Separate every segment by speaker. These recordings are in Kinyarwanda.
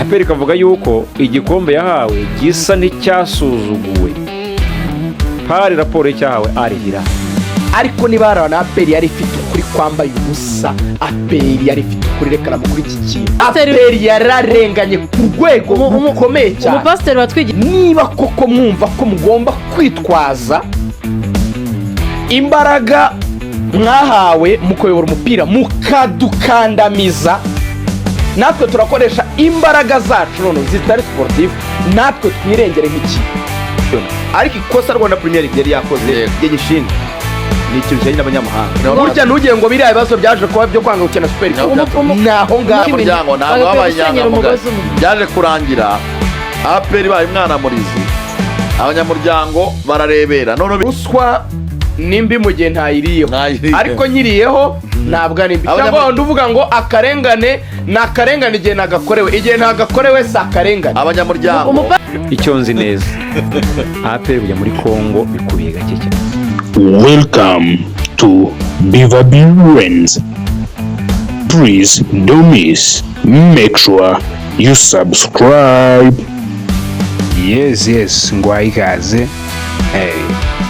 Speaker 1: APR ikavuga yuko igikombe yahawe gisa n'icyasuzuguwe pari raporo y'icyahawe arihira.
Speaker 2: Ariko niba na APR yari ifite ukuri kwambaye ubusa, APR yari ifite ukuri rekana mu kuri iki kintu. APR yararenganye ku rwego rukomeye cyane.
Speaker 3: Umupasiteri watwigiye
Speaker 2: niba koko mwumva ko mugomba kwitwaza imbaraga mwahawe mu kuyobora umupira mukadukandamiza, natwe turakoresha imbaraga zacu none zitari sportive, natwe twirengere nk'iki.
Speaker 4: Ariko ikosa Rwanda Premier League yari yakoze y'igishinga ni ikintu cyane n'abanyamahanga.
Speaker 2: Burya nugiye ngo biriya bibazo byaje kuba byo kwanga gukina Super Cup, naho ngaho
Speaker 4: umuryango ntabwo abanyamuryango byaje kurangira APR baye mwana murizi, abanyamuryango bararebera none
Speaker 2: uswa nimbi mu gihe ntayiriyeho, ariko nyiriyeho ntabwo ari mbi. Cyangwa nduvuga ngo akarengane nakarengane igihe nagakorewe, igihe ntagakorewe sa akarengane.
Speaker 4: Abanyamuryango
Speaker 1: icyo nzi neza APR kujya muri Congo bikubiye gake cyane.
Speaker 5: Welcome to BABIJEMO. Please don't miss. Make sure you subscribe. Yes, ngwayikaze.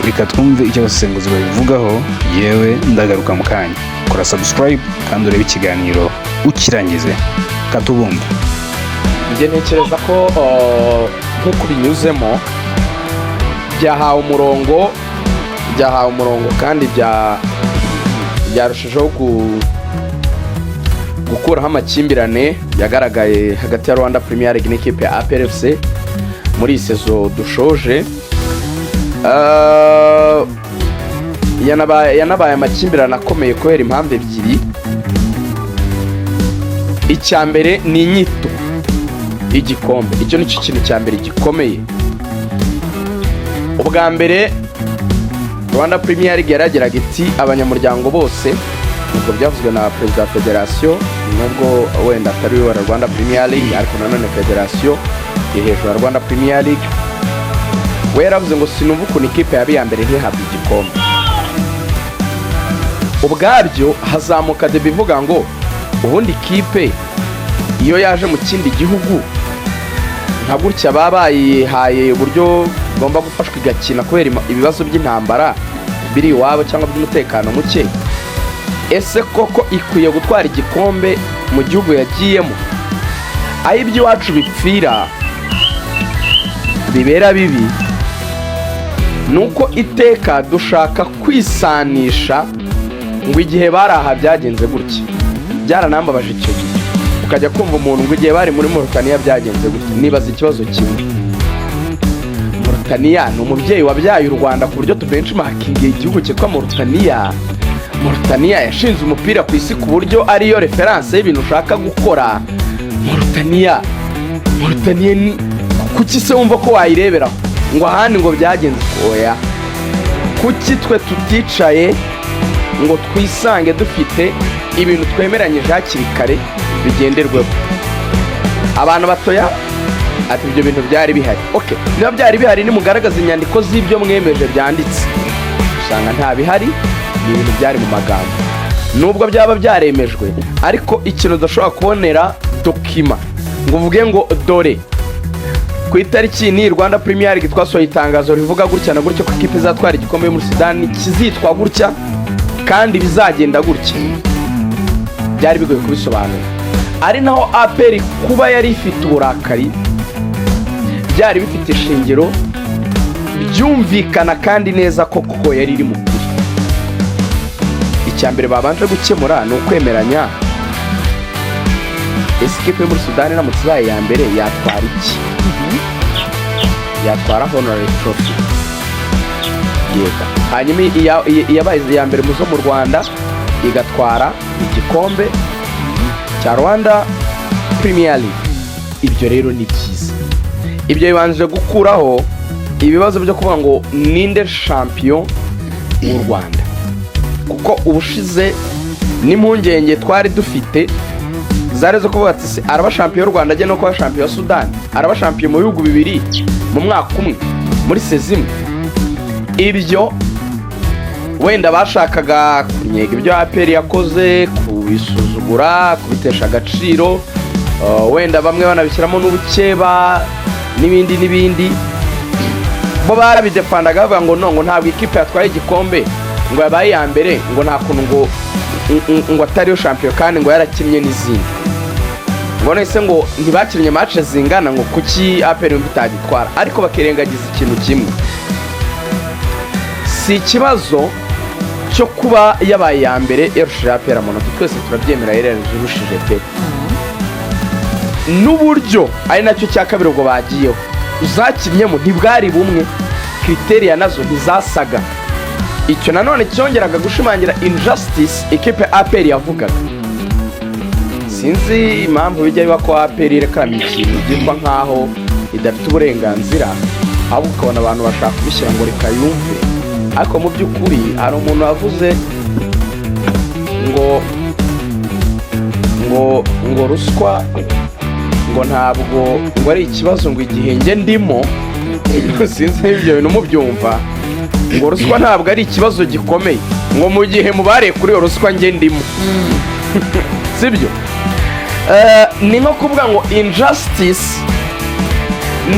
Speaker 5: Reka twumve icyo abasesenguzi babivugaho. Yewe ndagaruka mu kanya. Kora subscribe kandi urebe ikiganiro ukirangize. Katubumva.
Speaker 2: Nge ntekereza ko nk'uko binyuzemo byahawe umurongo kandi byarushijeho gukuraho amakimbirane yagaragaye hagati ya Rwanda Premier League n'ikipe ya APR FC muri sezo dushoje. Yanabaye amakimbirane akomeye kubera impamvu ebyiri. Icya mbere ni inyito igikombe, icyo ni cyo kintu cya mbere gikomeye. Ubwa mbere Rwanda Premier League yarageraga iti abanyamuryango bose, ubwo byavuzwe na perezida wa federation, nubwo wenda atari we wa Rwanda Premier League ariko nanone federation hejuru ya Rwanda Premier League, we yaravuze ngo sinumva ukuntu ikipe yabi ya mbere ntihabwa igikombe. Ubwabyo hazamuka de bivuga ngo ubundi ikipe iyo yaje mu kindi gihugu nta gutya babayihaye uburyo igomba gufashwa igakina kubera ibibazo by'intambara biri iwabo cyangwa by'umutekano muke. Ese koko ikwiye gutwara igikombe mu gihugu yagiyemo? Aho iby'iwacu bipfira bibera bibi nuko iteka dushaka kwisanisha ngo igihe baraha byagenze gutya. Byaranambabaje icyo gihe ukajya kumva umuntu ngo igihe bari muri Mauritania byagenze gutya. Nibaza ikibazo kimwe, Mauritania ni umubyeyi wabyaye u Rwanda ku buryo tubenchmarkinga igihugu cyitwa Mauritania. Mauritania yashinze umupira ku isi ku buryo ariyo reference y'ibintu ushaka gukora. Mauritania kuki se wumva ko wayireberaho ngo ahandi ngo byagenze? Oya, kuki twe tuticaye ngo twisange dufite ibintu twemeranyije hakiri kare bigenderweho? Abantu batoya ati ibyo bintu byari bihari. Okay, niba byari bihari nimugaragaza inyandiko z'ibyo mwemeje byanditse. Usanga nta bihari, ni ibintu byari mu magambo. Nubwo byaba byaremejwe ariko ikintu udashobora kubonera dokima ngo uvuge ngo dore ku itariki ni Rwanda Premier League twasohoye itangazo rivuga gutya na gutya ko ikipe izatwara igikombe muri Sudani kizitwa gutya kandi bizagenda gutya. Byari bigoye kubisobanura. Ari naho APR kuba yari ifite uburakari byari bifite ishingiro, byumvikana kandi neza ko koko yari iri mu kuri. Icya mbere babanje gukemura ni ukwemeranya ikipe muri Sudani na mutsaye ya mbere yatwara iki? Yatwara honorary trophy. Yego. Hanyuma yabaye ya mbere muzo mu Rwanda igatwara igikombe cya Rwanda Premier League. Ibyo rero ni byiza. Ibyo bibanje gukuraho ibibazo byo kuvuga ngo ninde champion w'u Rwanda, kuko ubushize n'impungenge twari dufite zari zo kuvuga ati araba champion y'u Rwanda ajye no kuba champion ya Sudani, araba champion mu bihugu bibiri mu mwaka umwe muri sezimwe. Ibyo wenda bashakaga kunyega ibyo APR yakoze, kubisuzugura, kubitesha agaciro, wenda bamwe banabishyiramo n'ubukeba n'ibindi bo barabidefandaga bavuga ngo no, ngo ntabwo ikipe yatwaye igikombe ngo yabaye iya mbere ngo nta kuntu ngo atariyo champion kandi ngo yarakinnye n'izindi, ngo nese ngo ntibakinnye match zingana ngo kuki APR bitagitwara, ariko bakirengagiza ikintu kimwe. Si ikibazo cyo kuba yabaye iya mbere yarushije APR amanota, twese turabyemera yarushije pe, n'uburyo ari nacyo cya kabiri ubwo bagiyeho uzakinyemo ntibwari bumwe, kriteriya nazo ntizasaga. Icyo nanone cyongeraga gushimangira injustice ikipe APR yavugaga. Sinzi impamvu bijya biba ko APR irekana ikintu gitwa nkaho idafite uburenganzira, ahubwo ukabona abantu bashaka kubishyira ngo reka yumve, ariko mu by'ukuri hari umuntu wavuze ngo ruswa ngo ntabwo ngo ari ikibazo ngo igihe nge ndimo, sinzi ibyo bintu mubyumva, ngo ruswa ntabwo ari ikibazo gikomeye ngo mu gihe mubare kuri ruswa nge ndimo. Sibyo? Ni nko kuvuga ngo injustice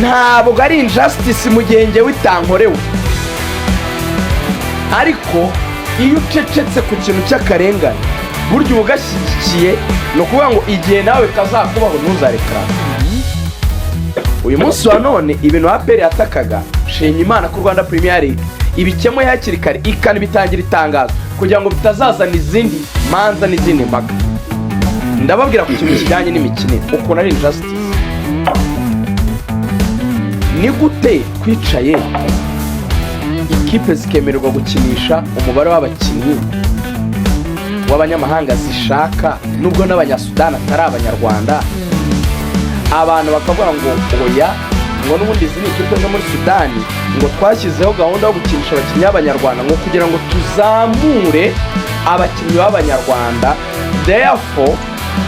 Speaker 2: ntabwo ari injustice mu gihe nge witankorewe, ariko iyo ucecetse ku kintu cy'akarengane burya uba ugashyigikiye, ni ukuvuga ngo igihe nawe kazakubaho ntuzarekara. Uyu munsi wa none ibintu APR yatakaga, shenya Imana ku Rwanda Premier League ibikemoye hakiri kare ikanibitangira itangazo kugira ngo bitazazana izindi manza n'izindi mpaka. Ndababwira ku kintu kijyanye n'imikino ukuntu ari injustice. Ni gute twicaye ikipe zikemererwa gukinisha umubare w'abakinnyi w'abanyamahanga zishaka, nubwo n'abanyasudani atari abanyarwanda, abantu bakavuga ngo oya, ngo n'ubundi izi ni ikipe zo muri Sudani, ngo twashyizeho gahunda yo gukinisha abakinnyi b'abanyarwanda ngo kugira ngo tuzamure abakinnyi b'abanyarwanda, therefore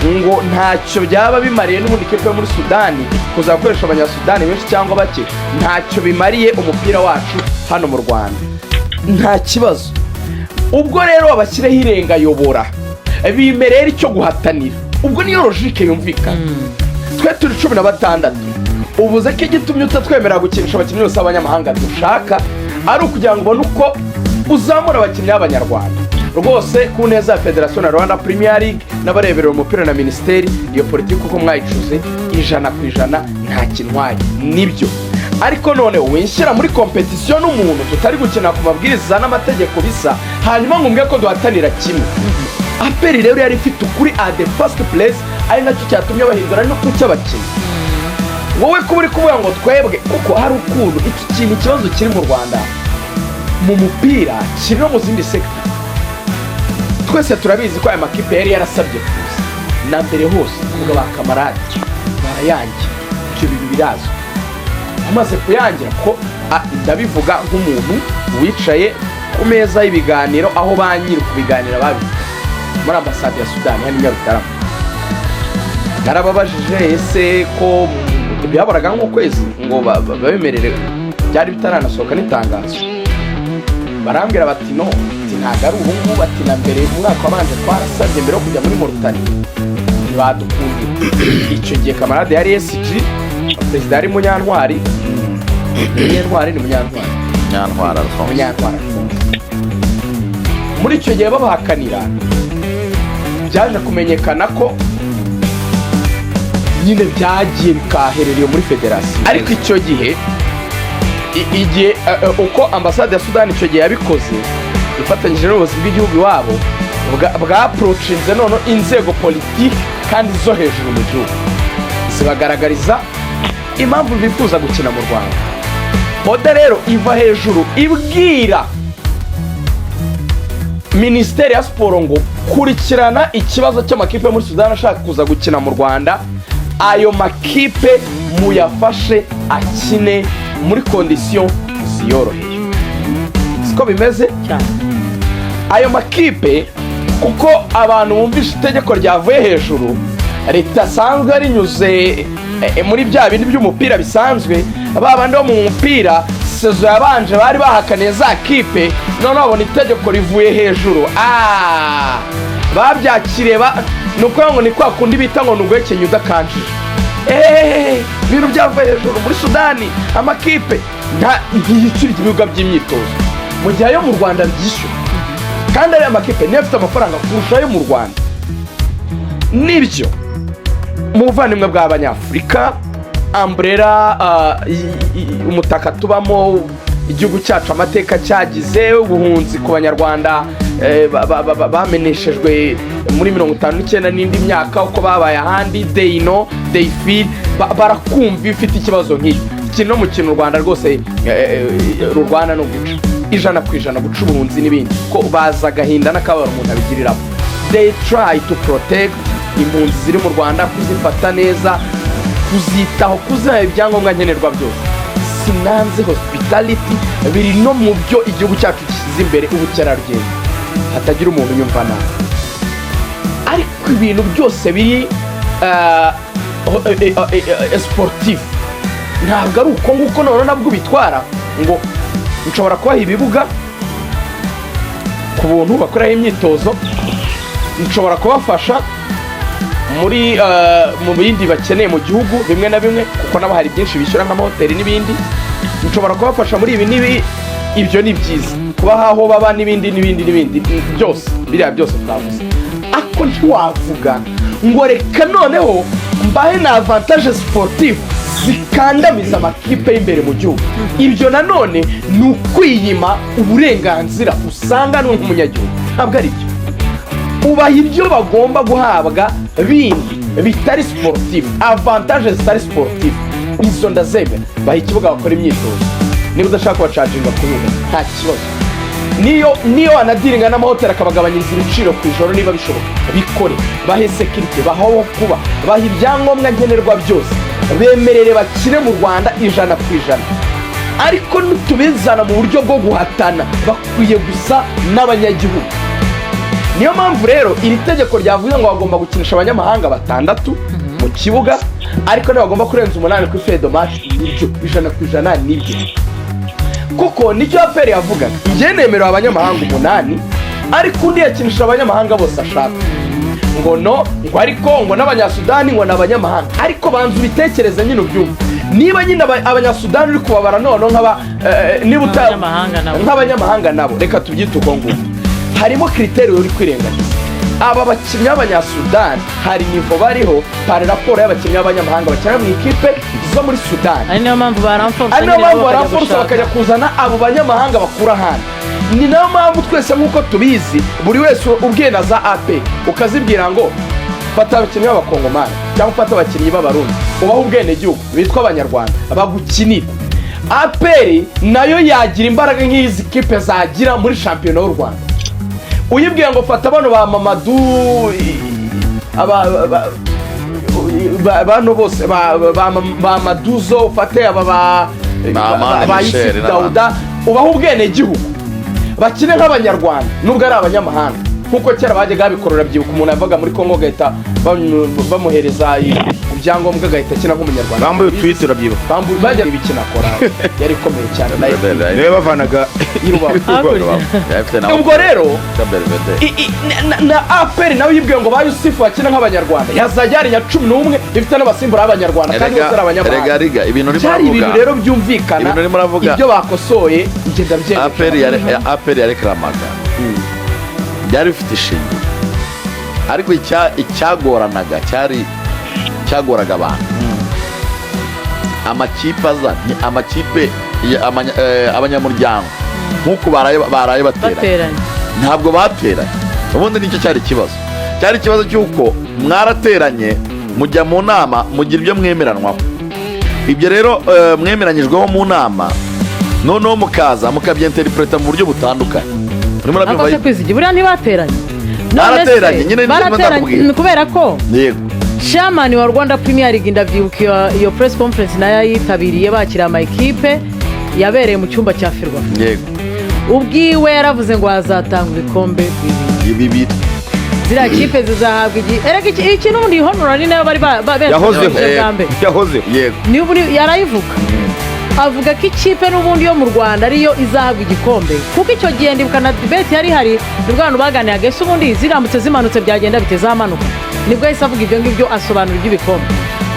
Speaker 2: ngo ntacyo byaba bimariye n'ubundi ikipe yo muri Sudani kuzakoresha abanyasudani benshi cyangwa bake, ntacyo bimariye umupira wacu hano mu Rwanda, nta kibazo. Ubwo rero abashyireho irengayobora bimerera icyo guhatanira, ubwo niyo logique yumvikana. Twe turi 16, ubuze ko igitumye utatwemerera gukinisha abakinnyi bose b'abanyamahanga dushaka ari ukugira ngo ubone uko uzamura abakinnyi b'abanyarwanda. Rwose ku neza ya Federation na Rwanda Premier League n'abareberera umupira na ministeri, iyo politiki uko mwayicuze 100% nta kintwaye nibyo, ariko none winshyira muri competition n'umuntu tutari gukina ku mabwiriza n'amategeko bisa, hanyuma ngumbye ko duhatanira kimwe. APR rero yari ifite ukuri at the first place, ari nacyo cyatumye bahindura no kucy'abakinnyi. Wowe kuba uri kuvuga ngo twebwe, kuko hari ukuntu iki kintu ikibazo kiri mu Rwanda mu mupira kiri no mu zindi sector. Twese turabizi ko aya makipe yari yarasabye kuza na mbere hose kuvuga ba kamarade barayangira, icyo bintu birazwi. Amaze kuyangira ko ndabivuga nk'umuntu wicaye ku meza y'ibiganiro aho banyiri kubiganira babi muri ambasade ya Sudani hano Nyarutarama. Narababajije ese ko byaboraga nk'ukwezi ngo babemerere, byari bitaranasohoka n'itangazo. Barambwira bati no, ntabwo ari ubu ngubu, bati na mbere umwaka wabanje twarasabye mbere yo kujya muri Moritani ntibadukundira. Icyo gihe kamarade yari SG, perezida ari Munyantwari muri icyo gihe babahakanira. Byaje kumenyekana ko nyine byagiye bikaherereye muri federasiyo, ariko icyo gihe igihe uko ambasade ya Sudani icyo gihe yabikoze ifatanyije n'ubuyobozi bw'igihugu iwabo bwaprochinze none inzego politiki kandi zo hejuru mu gihugu zibagaragariza impamvu bifuza gukina mu Rwanda. Oda rero iva hejuru ibwira Ministeri ya Siporo ngo kurikirana ikibazo cy'amakipe muri Sudani ashaka kuza gukina mu Rwanda, ayo makipe muyafashe akine muri condition ziyoroheye. Siko bimeze cyane ayo makipe, kuko abantu bumvisha itegeko ryavuye hejuru, leta asanzwe arinyuze muri bya bindi by'umupira bisanzwe, babandi bo mu mupira sezo yabanje bari bahakaniye za kipe, none babona itegeko rivuye hejuru babyakiriye nuko ngo ni kwa kundi bita ngo nugwekenye udakanjije. Ibintu byavuye hejuru muri Sudani, amakipe ntiyishyura ibibuga by'imyitozo mu gihe ayo mu Rwanda byishyura, kandi ariya makipe niyo afite amafaranga kurusha ayo mu Rwanda. Nibyo mu buvandimwe bw'Abanyafurika, umbrella, umutaka tubamo, igihugu cyacu amateka cyagize, ubuhunzi ku banyarwanda bameneshejwe muri 59 n'indi myaka uko babaye ahandi, they know, they feel, barakumva ifite ikibazo nk'iki. Kino mu kintu u Rwanda rwose rurwana no guca 100% guca ubuhunzi n'ibindi, ko baza agahinda n'akababaro umuntu abigiriramo. They try to protect impunzi ziri mu Rwanda, kuzifata neza, kuzitaho, kuziha ibyangombwa nkenerwa byose. Sinanze hospitality biri no mu byo igihugu cyacu gishyize imbere, ubukerarugendo, hatagira umuntu yumva nabi. Ariko ibintu byose biri sportif ntabwo ari uko nguko none nabwo bitwara ngo nshobora kubaha ibibuga ku buntu bakoraho imyitozo, nshobora kubafasha muri mu bindi bakeneye mu gihugu bimwe na bimwe, kuko nabo hari byinshi bishyura nk'amahoteli n'ibindi. Nshobora kubafasha muri ibi n'ibi, ibyo ni byiza, kubaha aho baba n'ibindi byose, biriya byose twavuze. Ako ntiwavuga ngo reka noneho mbahe na avantage sportif zikandamiza amakipe y'imbere mu gihugu. Ibyo nanone ni ukwiyima uburenganzira usanga n'umunyagihugu, ntabwo ari byo. Ubaha ibyo bagomba guhabwa bindi bitari sportif, avantage zitari sportif, izo ndazemera. Baha ikibuga bakora imyitozo, niba udashaka kubacaginga ku bibuga nta kibazo. Niyo anadiringa n'amahoteli akabagabanyiriza ibiciro ku ijoro niba bishoboka, bikore. Bahe security, baho kuba, baha ibyangombwa nkenerwa byose, bemerere bakine mu Rwanda 100%. Ariko nutubizana mu buryo bwo guhatana, bakwiye gusa n'abanyagihugu. Niyo mpamvu rero iri tegeko ryavuze ngo bagomba gukinisha abanyamahanga 6 mu kibuga, ariko bagomba kurenza 8 ku feuille de match. Ibyo 100% nibyo, kuko nicyo APR yavuga. Njye nemerera abanyamahanga 8, ariko undi yakinisha abanyamahanga bose ashaka. Ngo no, ngo ariko ngo n'abanyasudani ngo n'abanyamahanga. Ariko banzu bitekereze nyine ubyumva. Niba nyine abanyasudani uri kubabara none nk'abanyamahanga nabo, reka tubyite uko nguko. Harimo critère uri kwirengagiza. Aba bakinnyi b'abanyasudani hari nivo bariho par rapport y'abakinnyi b'abanyamahanga bakina mu ikipe zo muri Sudani.
Speaker 3: Ari niyo mpamvu baramforsa
Speaker 2: bakajya kuzana abo banyamahanga bakura hano. Ni nayo mpamvu twese nk'uko tubizi, buri wese ubwiye na za AP ukazibwira ngo fata abakinnyi b'abakongomani cyangwa fata abakinnyi b'abarundi, ubaho ubwenegihugu bitwa abanyarwanda bagukinira. APR nayo yagira imbaraga nk'izi kipe zagira muri shampiyona y'u Rwanda. Uyibwiye ngo fata bano ba Mamadou, bano bose ba Maduzo, ufate aba ba Yusuf Dauda, ubaho ubwenegihugu, bakine nk'abanyarwanda nubwo ari abanyamahanga. Nkuko kera bajyaga bikorora, byibuka umuntu yavaga muri Congo gahita bamuhereza ibyangombwa gahita kina nk'umunyarwanda.
Speaker 1: Bambuye Twitter urabyibuka,
Speaker 2: bajya ibikina akora yari ikomeye cyane
Speaker 1: niwe bavanaga
Speaker 2: ubwo rero na APR nawe yibwiye ngo ba Yusufu bakina nk'abanyarwanda, yazajya ari 11 ifite n'abasimbura b'abanyarwanda kandi bose ari abanyamahanga. Ibintu rero byumvikana, ibyo bakosoye ngenda byemera.
Speaker 4: APR yareklamaga byari bifite ishingiro, ariko icyagoranaga cyagoraga abantu. Amakipe abanyamuryango nk'uko baraye bateranye, ntabwo bateranye. Ubundi nicyo cyari ikibazo cy'uko mwarateranye mujya mu nama mugira ibyo mwemeranwaho. Ibyo rero mwemeranyijweho mu nama, noneho mukaza mukabyenterpreta mu buryo butandukanye.
Speaker 3: Akose kwizigi buriya ntibateranye,
Speaker 4: barateranye
Speaker 3: kubera ko
Speaker 4: yego
Speaker 3: chairman wa Rwanda Premier League ndavyibuka iyo press conference nayo yitabiriye bakira ama equipe yabereye mu cyumba cya Firwa.
Speaker 4: Yego
Speaker 3: ubwiwe yaravuze ngo hazatanga ibikombe
Speaker 4: bibiri,
Speaker 3: zira kipe zizahabwa iki n'ubundi honorary nayo bari
Speaker 1: yahoze
Speaker 4: yego
Speaker 3: niyo yarayivuga. avuga ko ikipe n'ubundi yo mu Rwanda ariyo izahabwa igikombe kuko icyo gihe ndibuka na debate yari hari nibwo abantu baganiraga ese ubundi ziramutse zimanutse byagenda bitezamanuka nibwo yahise avuga ibyo ngibyo asobanura iby'ibikombe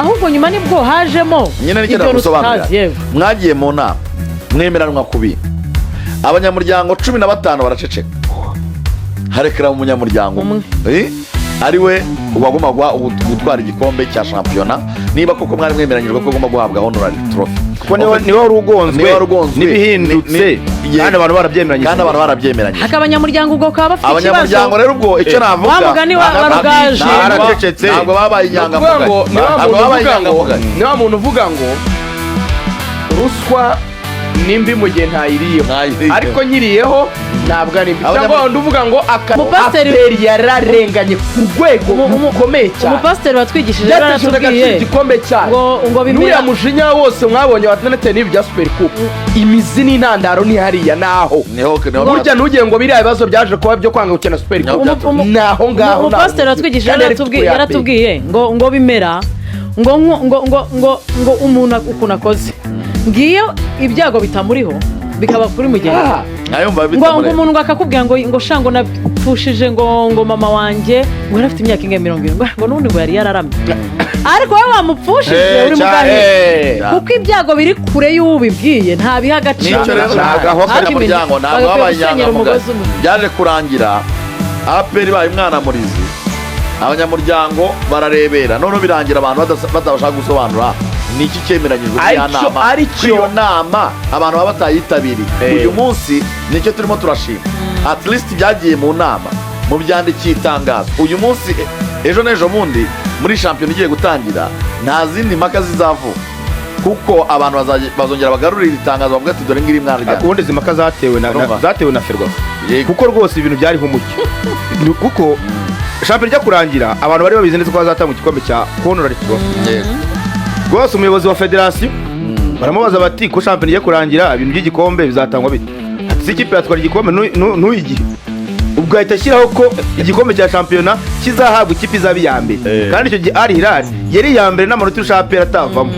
Speaker 3: ahubwo nyuma nibwo hajemo
Speaker 4: nyine n'icyo gusobanurira mwagiye mu nama mwemeranwa kubi abanyamuryango 15 baraceceka harekera mu munyamuryango ari we wagomba gutwara igikombe cya shampiyona niba koko mwari mwemeranyijwe ko agomba guhabwa honorary trophy
Speaker 6: kuko niwe wari ugonzwe n'ibihindutse kandi abantu barabyemeranyije
Speaker 3: haka abanyamuryango ubwo kaba bafite ikibazo
Speaker 4: abanyamuryango rero ubwo icyo navuga
Speaker 3: wamugani warugaje
Speaker 4: ntabwo babaye inyangamugayo
Speaker 2: niba muntu uvuga ngo ruswa nimbi mu gihe ntayiriyeho ariko nkiriyeho ntabwo ari mbi cyangwa wenda uvuga ngo aperi yararenganye ku rwego rukomeye cyane
Speaker 3: umupasiteri watwigishije yaratubwiye
Speaker 2: igikombe cyane
Speaker 3: ngo
Speaker 2: n'uriya mujinya wose mwabonye watanete n'ibi bya super cup imizi n'intandaro ni hariya naho burya ntugire ngo biriya bibazo byaje kuba byo kwanga gukina super cup naho ngaho
Speaker 3: umupasiteri watwigishije yaratubwiye ngo bimera ngo umuntu ukuntu akoze ngiyo ibyago bitamuriho bikaba kuri mugenzi ngo umuntu ngo akakubwira ngo shango napfushije ngo mama wanjye ngo yari afite imyaka ingahe 70 ngo n'ubundi ngo yari yararamye ariko wowe wamupfushije uri mugahe kuko ibyago biri kure y'ubibwiye nta biha agaciro
Speaker 4: ntabwo babaye inyangamugayo byaje kurangira APR baye umwana murizi abanyamuryango bararebera noneho birangira abantu batabasha gusobanura niki cyemeranyijwe iyo nama abantu baba batayitabiriye uyu munsi nicyo turimo turashima at least byagiye mu nama mu byandikiye itangazo uyu munsi ejo n'ejo bundi muri shampiyona igiye gutangira nta zindi mpaka zizavuka kuko abantu bazongera bagarurira itangazo bavuga ati dore ngiri mwana rya
Speaker 6: ubundi zimaka zatewe na ferwa kuko rwose ibintu byari nk'umucyo kuko shampiyona ijya kurangira abantu bari babizi neza ko bazatanga igikombe cya honorary trophy rwose umuyobozi wa federasiyo baramubaza bati ko shampiyona igiye kurangira ibintu by'igikombe bizatangwa bite ati si ikipe yatwara igikombe ntuyigihe ubwo ahita ashyiraho ko igikombe cya shampiyona kizahabwa ikipe izaba iya mbere kandi icyo gihe Al Hilal yari iya mbere n'amanota irusha APR atavamo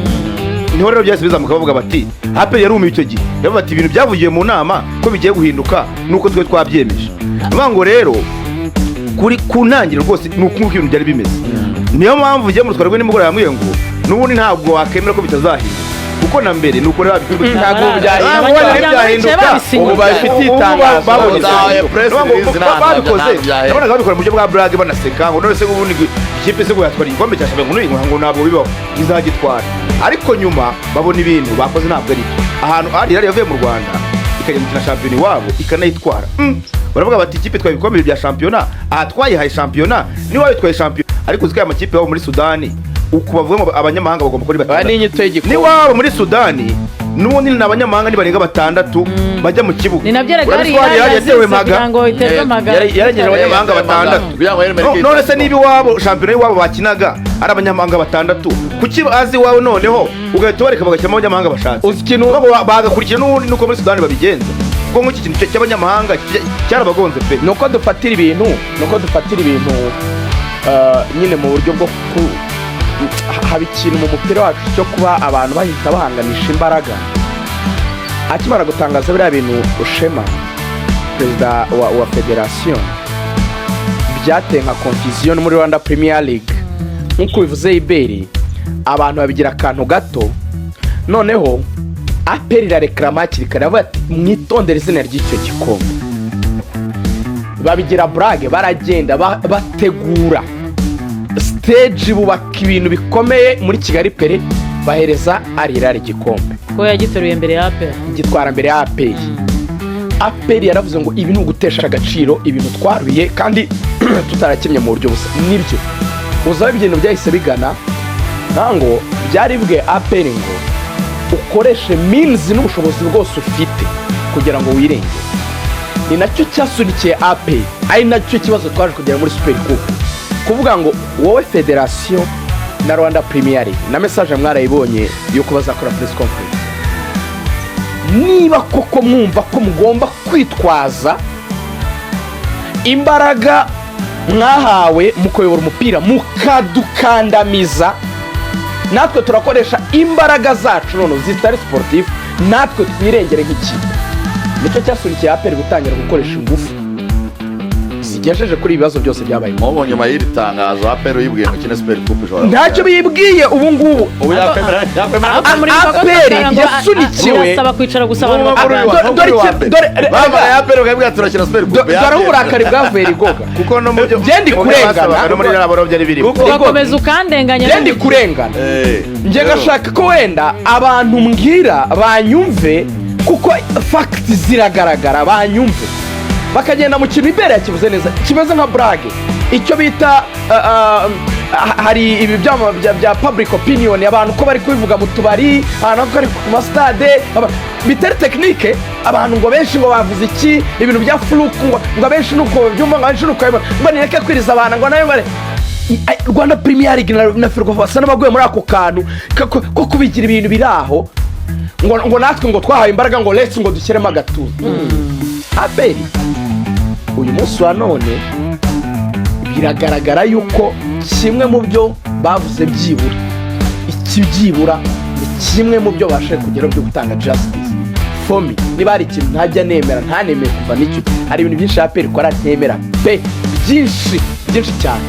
Speaker 6: niho rero byahise bizamuka bavuga bati APR yarumiye icyo gihe bavuga bati ibintu byavugiye mu nama ko bigiye guhinduka nuko twe twabyemeje ngo rero kuri ku ntangiriro rwose ni uko ibintu byari bimeze niyo mpamvu ugiye mu twarwe nimugoroba yamwiye ngo n'ubundi ntabwo wakemera ko bitazahinduka kuko na mbere nuko rero
Speaker 2: ntabwo byahinduka ubu bafite itangazo
Speaker 6: babikoze nabonaga babikora mu buryo bwa brag banaseka ngo none se ubundi ikipe se ngo yatwara igikombe cya shampiyona ngo ntabwo bibaho izagitwara ariko nyuma babona ibintu bakoze ntabwo ari byo ahantu Al Hilal yavuye mu Rwanda ikajya gukina shampiyona iwabo ikanayitwara baravuga bati ikipe twaye ibikombe bya shampiyona aha twayihaye shampiyona niba wayitwaye shampiyona ariko uzikaye amakipe yabo muri Sudani uko bavuga ngo abanyamahanga bagomba kuri batandatu ni wabo muri Sudani n'ubundi n'abanyamahanga nibarenga batandatu bajya mu kibuga
Speaker 3: ni nabyo regari yatewe maga
Speaker 6: yarageje abanyamahanga batandatu none se niba iwabo shampiyona y'iwabo bakinaga ari abanyamahanga batandatu kuki azi iwawe noneho ugahita bareka bagashyiramo abanyamahanga bashatse bagakurikira n'ubundi nuko muri Sudani babigenza kuko nk'iki kintu cy'abanyamahanga cyarabagonze pe
Speaker 2: nuko dufatira ibintu nyine mu buryo bwo haba ikintu mu mupira wacu cyo kuba abantu bahita bahanganisha imbaraga akimara gutangaza biriya bintu Shema perezida wa federasiyo byateye nka confusion muri Rwanda Premier League nk'uko bivuze iberi abantu babigira akantu gato noneho APR irareklama hakiri kare bavuga ati mwitondere izina ry'icyo gikombe babigira brag baragenda bategura stage bubaka ibintu bikomeye muri Kigali pere bahereza Al Hilal igikombe
Speaker 3: ko yagiteruye mbere ya APR
Speaker 2: gitwara mbere ya APR APR yaravuze ngo ibi ni ugutesha agaciro ibintu twaruye kandi tutarakinnye mu buryo busa nibyo uzaba ibintu byahise bigana ntango byari bwe APR ngo ukoreshe means n'ubushobozi bwose ufite kugira ngo wirengere ni nacyo cyasunikiye APR ari nacyo kibazo twaje kugera muri Super Cup kuvuga ngo wowe federasiyo na Rwanda Premier League na message mwarayibonye yuko bazakora press conference niba koko mwumva ko mugomba kwitwaza imbaraga mwahawe mukuyobora umupira mukadukandamiza natwe turakoresha imbaraga zacu none zitari sportif natwe twirengere nk'ikipe nicyo cyasurikiye APR gutangira gukoresha ingufu zigejeje kuri ibibazo byose byabaye
Speaker 4: mu nyuma y'iri tangazo APR yibwiye ngo kine Super Coupe ishobora
Speaker 2: ntacyo bibwiye ubu ngubu APR yasunikiwe
Speaker 3: birasaba kwicara gusaba
Speaker 4: baba APR ukabwira turakina Super Coupe
Speaker 2: dore uburakari bwavuye rigoga
Speaker 6: kuko no mu byo
Speaker 2: Gendi kurengana
Speaker 6: no muri laboro byari biri
Speaker 3: ugakomeza ukandenganya
Speaker 2: Gendi kurengana nje gashaka ko wenda abantu mbwira banyumve kuko fact ziragaragara banyumve bakagenda mu kintu imbere yakivuze neza kibazo nka brage icyo bita hari ibi bya public opinion abantu ko bari kubivuga mu tubari abantu ko ari ku mastade bitari technique abantu ngo benshi ngo bavuze iki ibintu bya fluke ngo benshi nuko byumva ngo benshi nuko ngo nireke kwiriza abantu ngo nayo bare Rwanda Premier League na Ferwafa basa n'abaguye muri ako kantu ko kubigira ibintu biraho ngo natwe ngo twahaye imbaraga ngo let's ngo dushyiremo agatuza APR uyu munsi wa none biragaragara yuko kimwe mu byo bavuze byibura kimwe mu byo bashe kugera byo gutanga justice for me niba ari ikintu ntajya nemera ntanemeye kuva n'icyo hari ibintu byinshi APR ikora ntemera pe byinshi cyane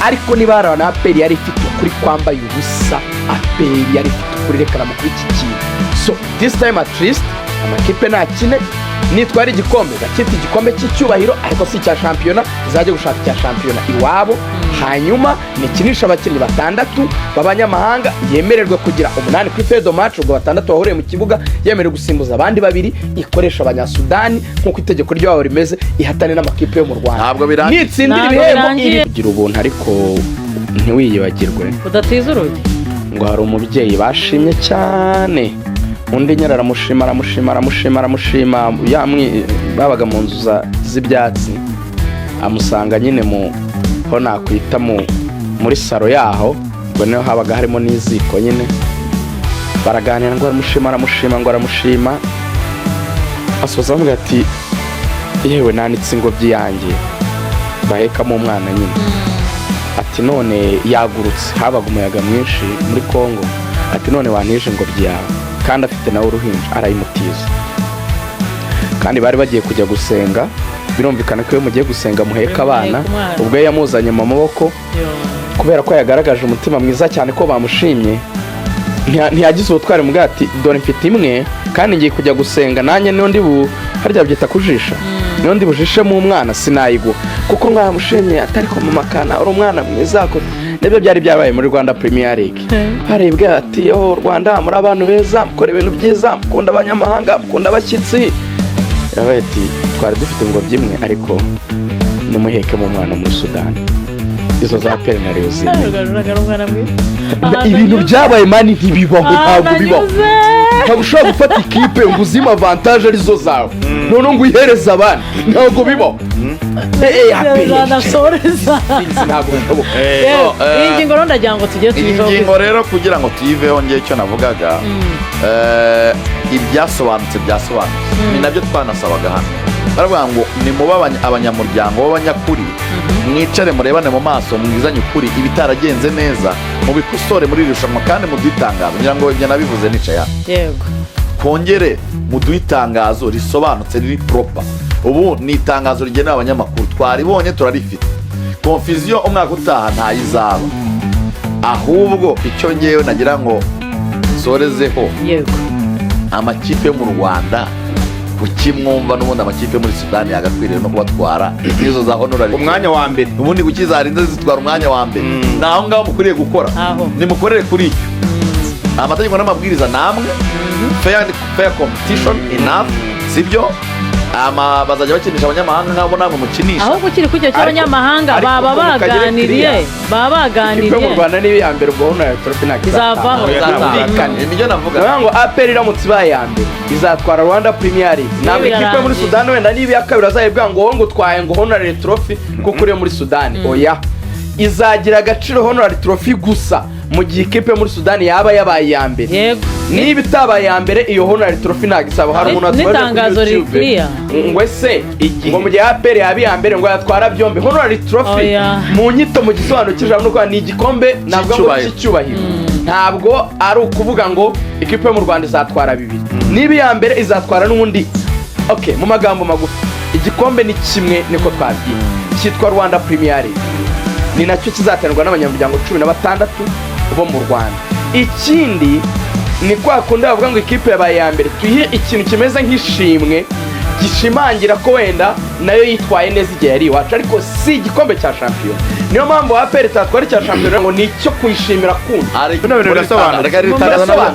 Speaker 2: ariko niba hari abantu APR yari ifite kuri kwambaye ubusa APR yari ifite kuri rekana mu kuri iki kintu so this time at least amakipe nakine nitwara igikombe gakita igikombe cy'icyubahiro ariko si cya shampiyona zajya gushaka cya shampiyona iwabo hanyuma nikinisha abakinnyi batandatu b'abanyamahanga yemererwe kugira 8 kuri fedo match ubwo batandatu bahuriye mu kibuga yemererwe gusimbuza abandi babiri ikoresha abanyasudani nk'uko itegeko ryabo rimeze ihatane n'amakipe yo mu Rwanda nitsindira ibihembo kugira ubuntu ariko ntiwiyibagirwe
Speaker 3: udatiza urugi
Speaker 2: ngo hari umubyeyi bashimye cyane undi nyara aramushima babaga mu nzu z'ibyatsi amusanga nyine ho nakwita muri saro yaho ngo niho habaga harimo n'iziko nyine baraganira ngo aramushima asoza avuga ati yewe nanitse ingobyi yanjye bahekamo umwana nyine ati none yagurutse habaga umuyaga mwinshi muri Congo ati none wanije ingobyi yawe kandi afite nawe uruhinja arayimutiza kandi bari bagiye kujya gusenga birumvikana ko iyo mugiye gusenga muheka abana ubwo yamuzanye mu maboko kubera ko yagaragaje umutima mwiza cyane ko bamushimye ntiyagize ubutwari mu bwati dore mfite imwe kandi ngiye kujya gusenga nanjye niyo harya byita kujisha niyo ndi bujishemo umwana sinayigwa kuko mwamushimye atari ko mu makana uri umwana mwiza ko nibyo byari byabaye muri Rwanda Premier League harebwe ati Rwanda muri abantu beza mukora ibintu byiza mukunda abanyamahanga mukunda abashyitsi yabaye ati twari dufite ngo byimwe ariko numuheke mu mwana muri Sudani izo za APR na Reba ibintu byabaye mani ntibibaho ntabwo bibaho ntabwo ushobora gufata ikipe ngo uzime avantage arizo zawe none ngo uyihereze abandi ntabwo bibaho
Speaker 3: iyi ngingo rero ndagira ngo tujye tuyiveho
Speaker 4: iyi ngingo rero kugira ngo tuyiveho ngewe icyo navugaga ibyasobanutse ni nabyo twanasabaga hano baravuga ngo ni mube abanyamuryango b'abanyakuri mwicare murebane mu maso mwizanye ukuri ibitaragenze neza mubikosore muri iri rushanwa kandi muduhe itangazo ngira ngo ibyo nabivuze nicaye hano
Speaker 3: yego
Speaker 4: kongere muduhe itangazo risobanutse riri proper ubu ni itangazo rigenewe abanyamakuru twaribonye turarifite confusion umwaka utaha ntayizaba ahubwo icyo ngewe nagira ngo sorezeho
Speaker 3: yego
Speaker 4: amakipe yo mu Rwanda kukimwumva n'ubundi amakipe muri Sudani yagakwiriye no kubatwara nizo za honorary
Speaker 6: umwanya wa mbere
Speaker 4: ubundi kukizarinda zitwara umwanya wa mbere naho ngaho mukuriye gukora nimukorere kuri icyo amategeko n'amabwiriza namwe fair competition enough sibyo bazajya bakinisha abanyamahanga nk'abo namwe mukinisha
Speaker 3: aho gukiri kujya cy'abanyamahanga baba baganiriye
Speaker 2: ikipe mu Rwanda niyo ya mbere ubwo honorary trophy
Speaker 3: izavaho
Speaker 4: nibyo navuga
Speaker 2: ngo APR iramutse ibaye ya mbere izatwara Rwanda Premier League ntabwo ikipe muri Sudani wenda niba iya kabiri azayibwa ngo ngo utwaye ngo honorary trophy kuko uri muri Sudani oya izagira agaciro honorary trophy gusa mu gihe ikipe muri Sudani yaba yabaye ya mbere
Speaker 3: yego
Speaker 2: niba itabaye ya mbere iyo honorary trophy ntabwo isaba hari umuntu
Speaker 3: n'itangazo rikiriya
Speaker 2: ngo ese ngo mu gihe APR yaba iya mbere ngo yatwara byombi honorary trophy mu nyito mu gisobanuro cy'ijambo nuko ni igikombe ntabwo ngo cy'icyubahiro ntabwo ari ukuvuga ngo ikipe yo mu Rwanda izatwara 2 niba iya mbere izatwara n'undi. Okay, mu magambo magufi igikombe ni kimwe niko twabwiye cyitwa Rwanda Premier League, ni nacyo kizaterwa n'abanyamuryango 16 bo mu Rwanda. Ikindi ni kwa kundi bavuga ngo ikipe yabaye ya mbere tuyihe ikintu kimeze nk'ishimwe gishimangira ko wenda nayo yitwaye neza igihe yari iwacu, ariko si igikombe cya shampiyona. Niyo mpamvu APR itatwara icya shampiyona ngo nicyo kuyishimira kundi.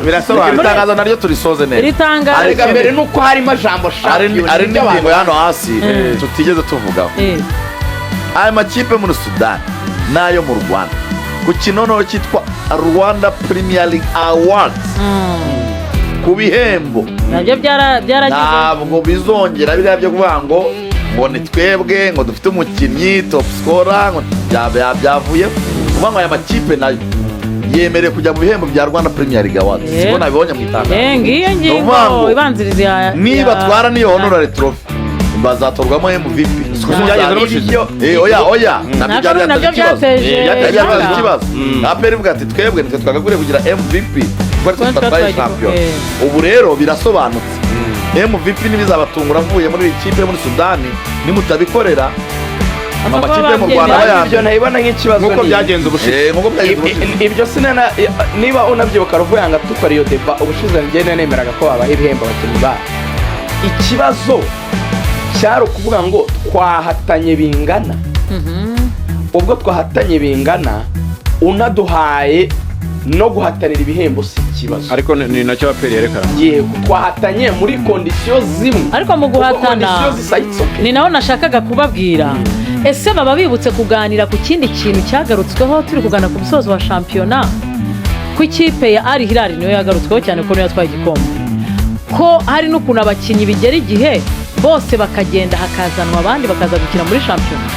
Speaker 4: Birasobanura naryo turisoze neza.
Speaker 2: Ariko mbere nuko harimo jambo shampiyona.
Speaker 4: Ari n'ingingo hano hasi tutigeze tuvugaho. Aya makipe muri Sudan nayo mu Rwanda ku kinono cyitwa Rwanda Premier League Awards, ku bihembo
Speaker 3: nabyo byaragize,
Speaker 4: ntabwo bizongera biriya byo kuvuga ngo ni twebwe ngo dufite umukinnyi top scorer ngo byavuye kuvuga ngo aya makipe nayo yemerewe kujya mu bihembo bya Rwanda Premier League Awards. Siko nabibonye mu itangazo.
Speaker 3: Ngiyo ibanziriza ya
Speaker 4: niba twara niyo honorary trophy bazatorwamo MVP. Oya
Speaker 3: nabyo byateje
Speaker 4: ikibazo. APR ivuga ati twebwe nitwe twagakwiye kugira MVP kuko twatwaye champion. Ubu rero birasobanutse. MVP nibizabatungura avuye muri ikipe muri Sudani nimutabikorera amakipe mu Rwanda
Speaker 2: bayambye nayibona nk'ikibazo
Speaker 6: nkuko byagenze ubushize.
Speaker 2: Ibyo sinana niba unabyibuka ruvuyanga tukora iyo deba ubushize ngene nemeraga ko babaha ibihembo abakinnyi ba. Ikibazo cyari ukuvuga ngo twahatanye bingana. Ubwo twahatanye bingana unaduhaye no guhatanira ibihembo si ikibazo,
Speaker 1: ariko ni nacyo APR yerekana.
Speaker 2: Yego twahatanye muri kondisiyo zimwe,
Speaker 3: ariko mu guhatana ni naho nashakaga kubabwira. Ese baba bibutse kuganira ku kindi kintu cyagarutsweho turi kugana ku musozo wa shampiyona, ku ikipe ya Al Hilal niyo yagarutsweho cyane ko niyo yatwaye igikombe, ko hari n'ukuntu abakinnyi bigera igihe bose bakagenda hakazanwa abandi bakaza gukina muri shampiyona.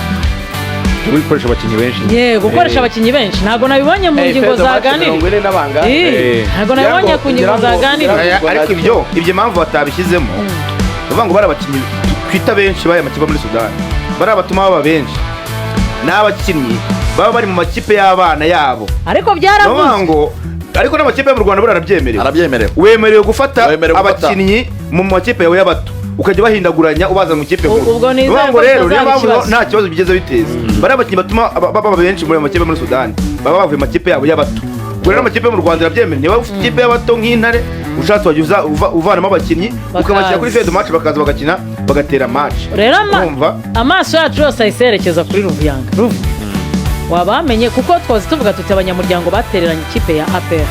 Speaker 1: Gukoresha abakinnyi benshi.
Speaker 3: Gukoresha abakinnyi benshi ntabwo nabibonye mu ngingo zaganiriye. Ntabwo nabibonye ku ngingo zaganiriye.
Speaker 6: Ariko ibyo mpamvu batabishyizemo bavuga ngo bari abakinnyi twita benshi baya makipe muri Sudan, bari abatuma baba benshi n'abakinnyi baba bari mu makipe y'abana yabo,
Speaker 3: ariko byaravuzwe.
Speaker 6: Ariko n'amakipe yo mu Rwanda arabyemerewe. Wemerewe gufata abakinnyi mu makipe yawe y'abato ukajya bahindaguranya ubaza mu kipe nkuru.
Speaker 3: Ubwo nizego
Speaker 6: rero nta kibazo bigeze biteza. Bari abakinnyi batuma baba benshi muri makipe muri Sudan baba bavuye makipe yabo y'abato. Ubwo rero amakipe mu Rwanda arabyemerewe. Niba ufite ikipe y'abato nk'Intare ushatse wajya uvanamo abakinnyi ukabashyira kuri field match bakaza bagakina bagatera match.
Speaker 3: Rero amaso yacu yose ayiserekeza kuri Ruvuyanga. Wabamenye kuko twazi tuvuga tuti abanyamuryango batereranye ikipe ya APR.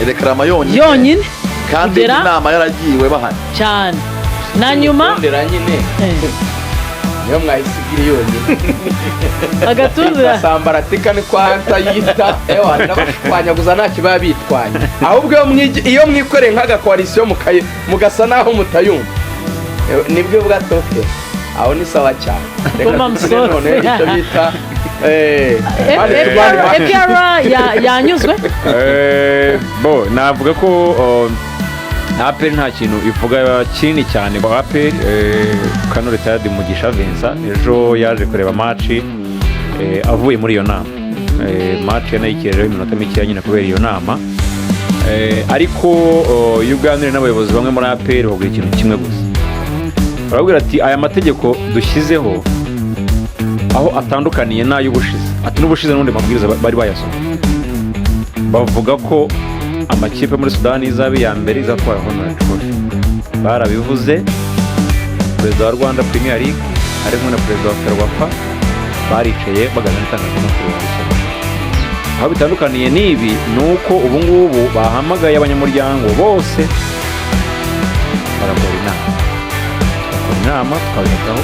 Speaker 4: Reklama
Speaker 3: yonyine
Speaker 4: kandi inama yaragiwe bahana
Speaker 3: cyane. Na nyuma
Speaker 2: nyine niyo mwayisigire yonyine
Speaker 3: agatuzira
Speaker 2: sambaratika ni kwa yita n'abashwanyaguza ntacyo baba bitwanya, ahubwo iyo mwikoreye nk'agakoalisiyo mugasa naho mutayumva nibwo bwatoke aho ni sawa cyane. None icyo bita
Speaker 3: yanyuzwe.
Speaker 1: Navuga ko APR nta kintu ivuga kinini cyane. APR Kano Retired Mugisha Vincent ejo yaje kureba match avuye muri iyo nama. Match yanayikirejeho iminota mike nyine kubera iyo nama, ariko iyo uganira n'abayobozi bamwe muri APR bavuga ikintu kimwe gusa. Barabwira ati aya mategeko dushyizeho aho atandukaniye n'ay'ubushize, ati n'ubushize n'undi mabwiriza bari bayasoma. Bavuga ko amakipe muri Sudani izaba iya mbere izatwara honorary trophy. Barabivuze. Perezida wa Rwanda Premier League harimo na perezida wa Ferwafa baricaye baganira n'itangazamakuru. Aho bitandukaniye n'ibi nuko ubu ngubu bahamagaye abanyamuryango bose barakora inama tukabigeraho.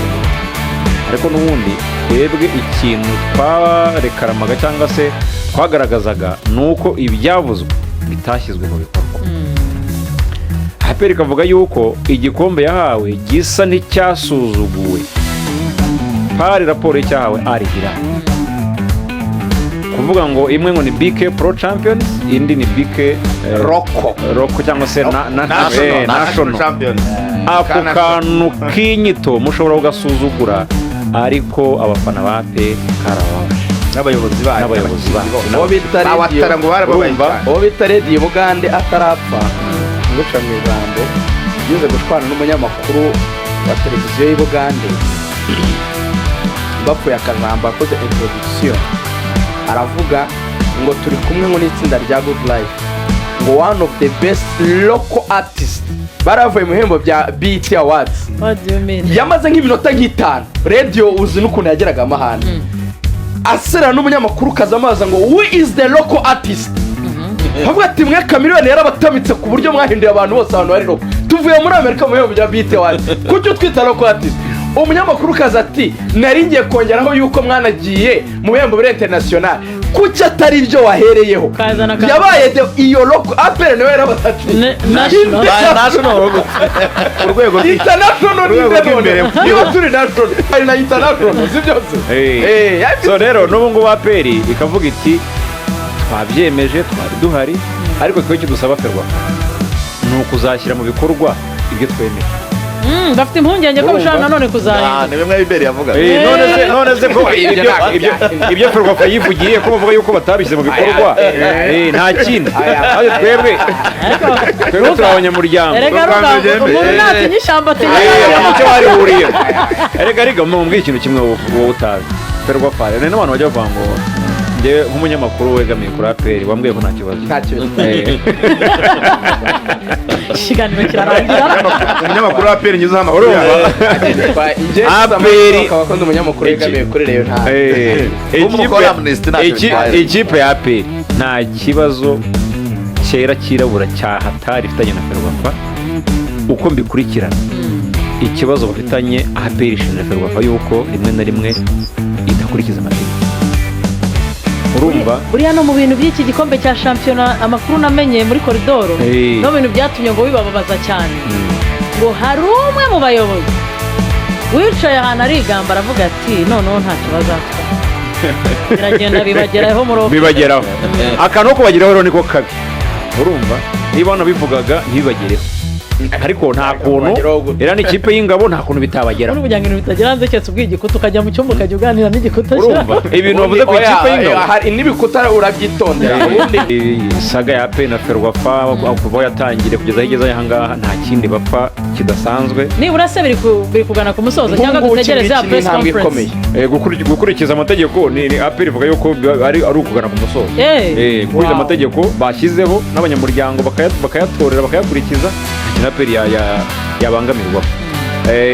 Speaker 1: Ariko n'ubundi twebwe ikintu twarekaramaga cyangwa se twagaragazaga nuko ibyavuzwe bitashyizwe mu bikorwa. APR ikavuga yuko igikombe yahawe gisa n'icyasuzuguwe. Hari raporo y'icyahawe Al Hilal kuvuga ngo imwe ngo ni BK Pro Champions, indi ni BK Roko cyangwa se National Champions. Ako kantu k'inyito mushobora kugasuzugura, ariko abafana ba APR karababaje.
Speaker 6: n'abayobozi bayo
Speaker 2: awatara ngo
Speaker 6: barabumva
Speaker 2: uwo bita rediyo bugande atarapfa nguca mu ijambo yize gushwana n'umunyamakuru wa televiziyo y'i Bugande bapfuye akajambo akoze introduction aravuga ngo turi kumwe ngo n'itsinda rya Good Life ngo one of the best local artists baravuye mu bihembo bya BET Awards.
Speaker 3: What do you mean?
Speaker 2: Yamaze nk'iminota nk'itanu radio uzi n'ukuntu yageraga amahane asera n'umunyamakuru kazamaza ngo who is the local artist havuga ati mwe Chameleone yarabatamitse ku buryo mwahinduye abantu bose abantu bari local tuvuye muri Amerika mu bihembo bya BET Awards kucyo twita local artist. Umunyamakuru kaza ati nari ngiye kongeraho yuko mwanagiye mu bihembo bya international kuki atari byo wahereyeho yabaye iyo local APR niwe yarabatatu
Speaker 4: national
Speaker 6: urwego
Speaker 2: international
Speaker 6: rw'imbere
Speaker 2: niba turi national ari na international si byose
Speaker 1: so rero n'ubu ngubu APR ikavuga iti twabyemeje twari duhari ariko twe kidusaba ferwa ni ukuzashyira mu bikorwa ibyo twemeye
Speaker 3: bafite impungenge ko bishobora nanone kuzahinda
Speaker 4: ni bimwe Iberi yavuga
Speaker 1: none se ko ibyo ferwa yivugiye ko bavuga yuko batabishyize mu bikorwa nta kindi aho twebwe turi abanyamuryango
Speaker 3: umuntu natinya ishyamba
Speaker 1: icyo barihuriye erega mumbwira ikintu kimwe wowe utazi ferwa fare ni n'abantu bajya bavuga ngo njyewe nk'umunyamakuru wegamiye kuri APR wambwiye ko nta kibazo
Speaker 3: ikiganiro kirarangira
Speaker 6: umunyamakuru wa APR nyuzeho amakuru
Speaker 2: akabakunda umunyamakuru wegamiye kuri Reba
Speaker 1: ikipe ya APR nta kibazo cyera kirabura cyahatari ifitanye na Ferwafa uko mbikurikirana ikibazo bafitanye APR ishinja Ferwafa yuko rimwe na rimwe idakurikiza amategeko. Urumva
Speaker 3: buriya no mu bintu by'iki gikombe cya shampiyona amakuru namenye muri koridoro no bintu byatumye ngo bibababaza cyane ngo hari umwe mu bayobozi wicaye ahantu arigamba aravuga ati noneho nta kibazo biragenda bibageraho
Speaker 1: akantu ko kubageraho rero niko kabi. Urumva niba hano bivugaga ntibibagereho ariko nta kuntu era ni ikipe y'ingabo nta kuntu bitabageraho
Speaker 3: n'ubu ibintu bitagera hanze cyetse ubw'igikuta ukajya mu cyumba ukajya uganira n'igikuta
Speaker 1: urumva ibintu bavuze ku ikipe y'ingabo
Speaker 2: hari n'ibikuta urabyitondera
Speaker 1: ubundi saga ya APR na Ferwafa kuva yatangire kugeza igeze aha ngaha nta kindi bapfa kidasanzwe
Speaker 3: nibura se biri kugana ku musozo cyangwa dutegereze ya press conference
Speaker 1: gukurikiza amategeko ni APR ivuga yuko ari ukugana ku musozo gukurikiza amategeko bashyizeho n'abanyamuryango bakayatorera bakayakurikiza APR yabangamirwa.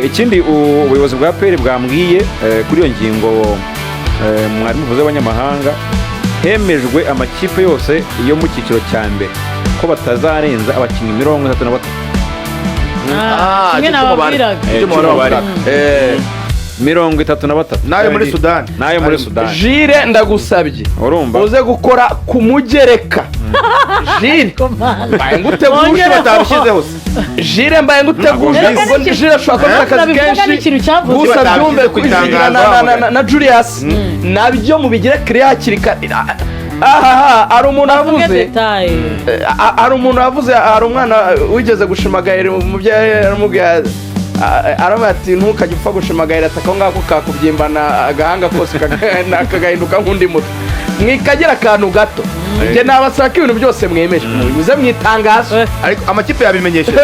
Speaker 1: Ikindi ubuyobozi bwa APR bwambwiye kuri iyo ngingo mwari muvuze abanyamahanga hemejwe amakipe yose yo mu cyiciro cya mbere ko batazarenza abakinnyi 33
Speaker 3: kimwe n'ababwiraga
Speaker 1: 33
Speaker 6: nayo muri Sudani
Speaker 2: Jire ndagusabye
Speaker 1: urumva
Speaker 2: uze gukora ku mugereka Jire mbaye nguteguje
Speaker 6: batabishyizeho
Speaker 2: Jire mbaye nguteguje ubwo Jire ashobora kuba akazi kenshi gusa byumve kwitangana na Julius nabyo mubigire clear hakiri kare. Ari umuntu avuze hari umwana wigeze gushimagaira umubyeyi aramubwira arama ati ntukajye upfa gushimagaira ataka ngako kakubyimbana agahanga kose kagahinduka nk'undi muto mwikagira akantu gato nge nabasaka ibintu byose mwemeje mubivuze mwitangazo
Speaker 6: ariko amakipe yabimenyesheje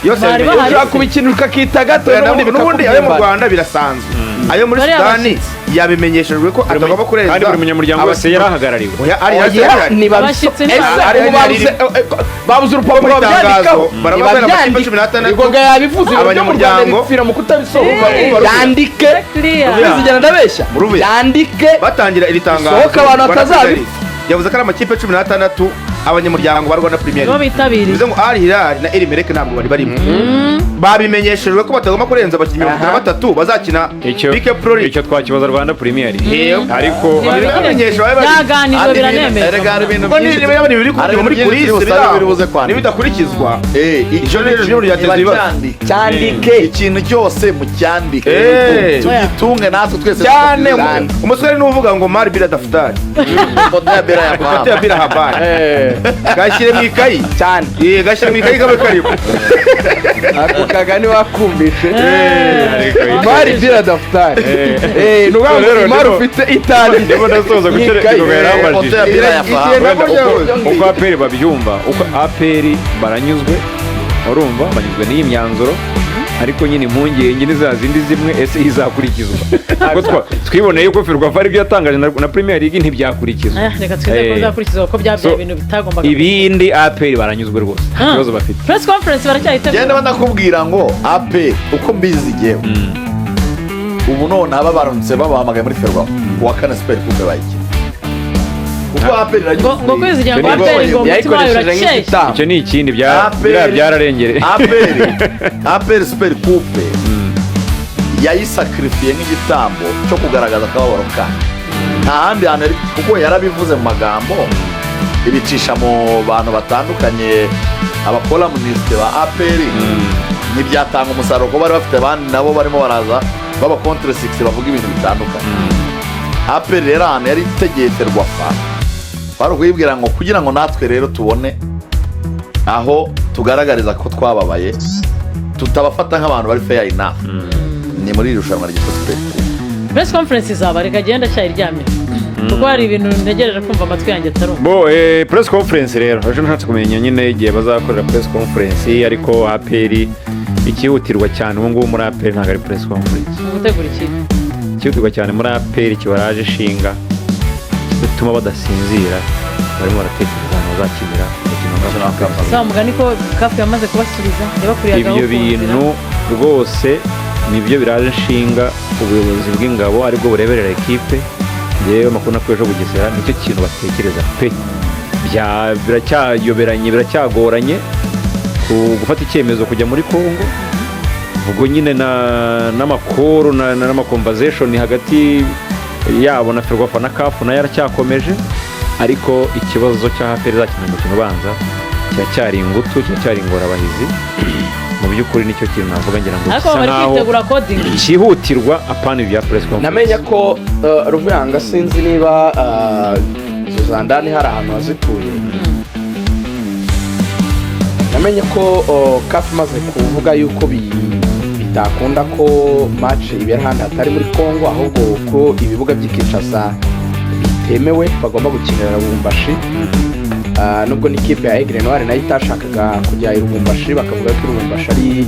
Speaker 6: yose
Speaker 2: ushaka kubikinira ukakita gato
Speaker 6: n'ubundi ayo mu Rwanda birasanzwe ayo muri Sudani yabimenyeshejwe ko atagomba kurenza
Speaker 1: kandi buri munyamuryango wese yarahagarariwe
Speaker 2: babuze urupapuro babyandikaho
Speaker 6: baravuga amakipe 16
Speaker 2: ubwo yabivuze
Speaker 6: abanyamuryango
Speaker 2: bipfira mu kutabisohoka yandike bizigera ndabeshya yandike
Speaker 6: batangira iri tangazo
Speaker 2: sohoka abantu batazabi
Speaker 6: yavuze ko ari amakipe 16 abanyamuryango ba Rwanda Premier
Speaker 3: League bitabiriye
Speaker 6: bivuze ngo Al Hilal na El Merreikh ntabwo bari barimo babimenyeshejwe ko batagomba kurenza abakinnyi batatu bazakina Bike Pro League
Speaker 1: icyo twakibaza Rwanda Premier League ariko
Speaker 6: babimenyeshejwe
Speaker 3: yaganizwe biranemeza
Speaker 6: biri kujya muri kulisi nibidakurikizwa icyo rero ryateza
Speaker 2: cyandike
Speaker 4: ikintu cyose mu cyandike tugitunge natwe twese
Speaker 6: cyane umusore n'uvuga ngo Mari bila daftari
Speaker 4: ya bila
Speaker 6: habari gashyire mu ikayi
Speaker 2: cyane
Speaker 6: gashyire mu ikayi kabe karimo
Speaker 2: ako kagani wakumvishe imari bira dafutari ni ukuvuga ngo imari ufite itari
Speaker 1: ndimo ndasoza gucera ikigo yarambajije uko aperi babyumva uko aperi baranyuzwe urumva banyuzwe n'iyi myanzuro ariko nyine impungenge ni za zindi zimwe ese izakurikizwa kuko twiboneye yuko Ferwafa aribyo yatangaje na Premier League ntibyakurikizwa
Speaker 3: reka twizeye ko bizakurikizwa kuko byabyaye ibintu bitagombaga
Speaker 1: ibindi APR baranyuzwe rwose ikibazo bafite
Speaker 3: press conference baracyayitegura
Speaker 4: genda bandakubwira ngo APR uko mbizi jewe ubu none aba baramutse babahamagaye muri Ferwafa wa kana super coupe bayike kuko APR
Speaker 3: ngo kwizigira ngo APR ngo mutima uracye
Speaker 1: icyo ni ikindi byararengere
Speaker 4: APR super coupe yayisakrifiye nk'igitambo cyo kugaragaza akababaro kayo nta handi hantu kuko yarabivuze mu magambo ibicisha mu bantu batandukanye abakolamuniste ba APR ntibyatanga umusaruro kuko bari bafite abandi nabo barimo baraza baba contre 6 bavuga ibintu bitandukanye APR rero ahantu yari itegeye Ferwafa bari kuyibwira ngo kugira ngo natwe rero tubone aho tugaragariza ko twababaye tutabafata nk'abantu bari fair enough ni muri irushanwa ry'igitwe
Speaker 3: press conference izaba reka genda cyayiryamye kuko hari ibintu ntegereje kumva amatwi yanjye atarumva
Speaker 1: bo press conference rero ejo nshatse kumenya nyine igihe bazakorera press conference ariko APR ikihutirwa cyane ubu ngubu muri APR ntabwo ari press conference
Speaker 3: gutegura
Speaker 1: ikihutirwa cyane muri APR kibaraje shinga bituma badasinzira barimo baratekereza ahantu bazakinira
Speaker 3: umukino mugani ko kafu yamaze kubasubiza
Speaker 1: ibyo bintu rwose nibyo biraje nshinga ubuyobozi bw'ingabo aribwo bureberera ekipe yewe Amakuru na Ejo Bugesera nicyo kintu batekereza pe biracyayoberanye biracyagoranye gufata icyemezo kujya muri Congo ubwo nyine n'amakuru n'amaconversation hagati yabo na Ferwafa na kafu nayo yaracyakomeje ariko ikibazo cya APR zakina umukino ubanza cyacyari ingutu cyacyari ingorabahizi mu by'ukuri nicyo kintu navuga ngira ngo
Speaker 3: ariko bari kwitegura coding
Speaker 1: cyihutirwa apana ibya press conference
Speaker 2: namenye ko Ruvuyanga sinzi niba Zuzandani hari ahantu hazituye namenye ko kafu maze kuvuga yuko bitakunda ko match ibera handi hatari muri Congo ahubwo ko ibibuga by'Kinshasa bitemewe bagomba gukinira Lubumbashi nubwo n'ikipe ya Aigle Noir nayo itashakaga kujya i Lubumbashi bakavuga ko Lubumbashi ari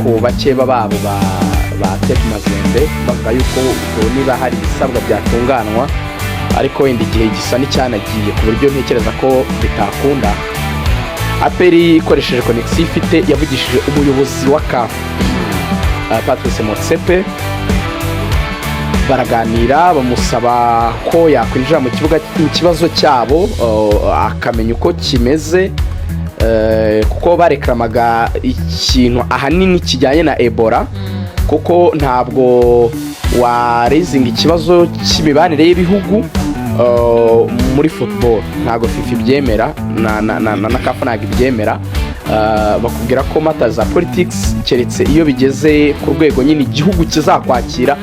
Speaker 2: ku bakeba babo ba Tekmazembe bavuga yuko niba hari ibisabwa byatunganwa ariko wenda igihe gisa n'icyanagiye ku buryo ntekereza ko bitakunda APR ikoresheje connection ifite yavugishije umuyobozi wa CAF Patrice Motsepe baraganira bamusaba ko yakwinjira mu kibazo cyabo akamenya uko kimeze kuko barekramaga ikintu ahanini kijyanye na Ebola kuko ntabwo warezinga ikibazo cy'imibanire y'ibihugu muri football ntabwo FIFA ibyemera na CAF ntabwo ibyemera bakubwira ko mata za politics keretse iyo bigeze ku rwego nyine igihugu kizakwakira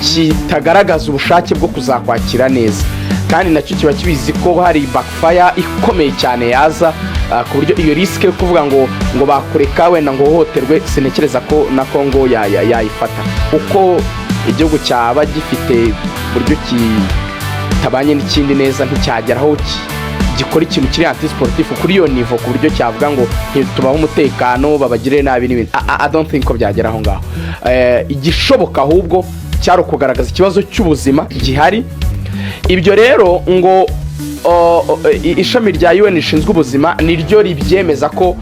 Speaker 2: kitagaragaza ubushake bwo kuzakwakira neza kandi nacyo kiba kibizi ko hari backfire ikomeye cyane yaza ku buryo iyo risk yo kuvuga ngo bakureka wenda ngo hohoterwe sinekereza ko na Congo yayifata uko igihugu cyaba gifite buryo kitabanye n'ikindi neza nticyageraho gikora ikintu kiri anti sportif kuri iyo niveau ku buryo cyavuga ngo ntitubaho umutekano babagire nabi n'ibindi I don't think ko byageraho ngaho igishoboka ahubwo cyari kugaragaza ikibazo cy'ubuzima gihari ibyo rero ngo ishami rya UN rishinzwe ubuzima niryo ribyemeza ko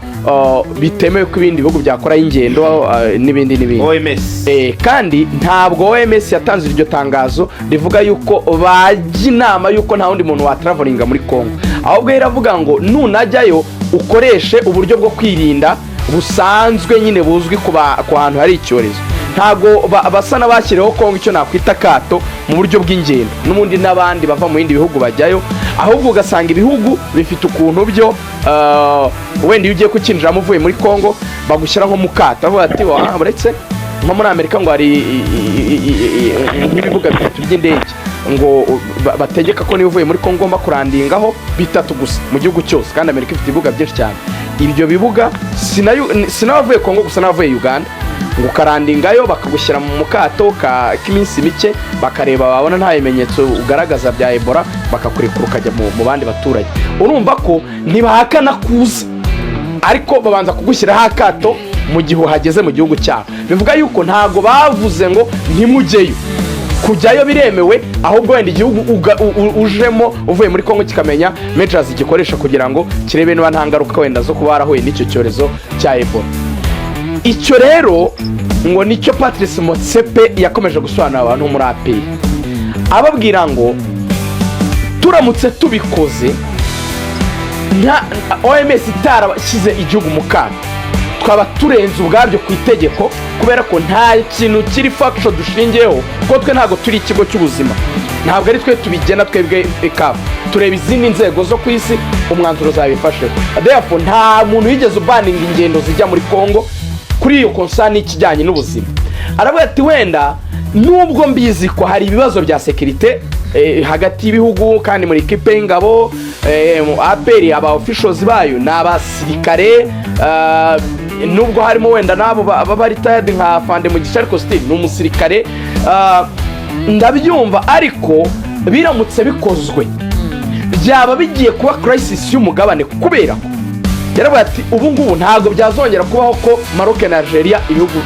Speaker 2: bitemewe ko ibindi bihugu byakora ingendo n'ibindi
Speaker 6: OMS
Speaker 2: kandi ntabwo OMS yatanze iryo tangazo rivuga yuko bajya inama yuko nta wundi muntu watravelinga muri Congo ahubwo iravuga ngo nunajyayo ukoreshe uburyo bwo kwirinda busanzwe nyine buzwi ku hantu hari icyorezo ntago basa n'abashyiriyeho Congo icyo nakwita kato mu buryo bw'ingendo n'ubundi n'abandi bava mu bindi bihugu bajyayo ahubwo ugasanga ibihugu bifite ukuntu byo wenda iyo ugiye kukinjiramo uvuye muri Congo bagushyira nko mu kato aho ati uretse nko muri Amerika ngo hari nk'ibibuga bitatu by'indege ngo bategeka ko niba uvuye muri Congo ugomba kurandingaho 3 gusa mu gihugu cyose kandi Amerika ifite ibibuga byinshi cyane. Ibyo bibuga sinavuye Congo gusa navuye Uganda ngo karandingayo bakagushyira mu mukato k'iminsi mike bakareba babona nta bimenyetso ugaragaza bya Ebola bakakurekura ukajya mu bandi baturage. Urumva ko ntibahakana kuza ariko babanza kugushyiraho akato mu gihe uhageze mu gihugu cyabo. Bivuga yuko ntago bavuze ngo ntimujyeyo, kujyayo biremewe, ahubwo wenda igihugu ujemo uvuye muri Congo kikamenya measures gikoresha kugira ngo kirebe niba nta ngaruka wenda zo kuba barahuye n'icyo cyorezo cya Ebola. Icyo rero ngo nicyo Patrice Motsepe yakomeje gusobanura abantu muri APR, ababwira ngo turamutse tubikoze nta OMS itarashyize igihugu mu kato twaba turenze ubwabyo ku itegeko, kubera ko nta kintu kiri factual dushingiyeho kuko twe ntago turi ikigo cy'ubuzima, ntabwo ari twe tubigena twebwe ekafu, tureba izindi nzego zo ku isi umwanzuro zabifashe. Therefore nta muntu yigeze ubaninga ingendo zijya muri Congo kuri iyo concern ikijyanye n'ubuzima. Aravuga ati wenda nubwo mbizi ko hari ibibazo bya security hagati y'ibihugu kandi muri equipe y'ingabo APR aba officials bayo n'abasirikare nubwo harimo wenda nabo baba retired nka Fande mu gishari costume n'umusirikare ndabyumva, ariko biramutse bikozwe byaba bigiye kuba crisis y'umugabane, kubera ko yaravuga ati ubu ngubu ntago byazongera kubaho ko Maroc na Algeria ibihugu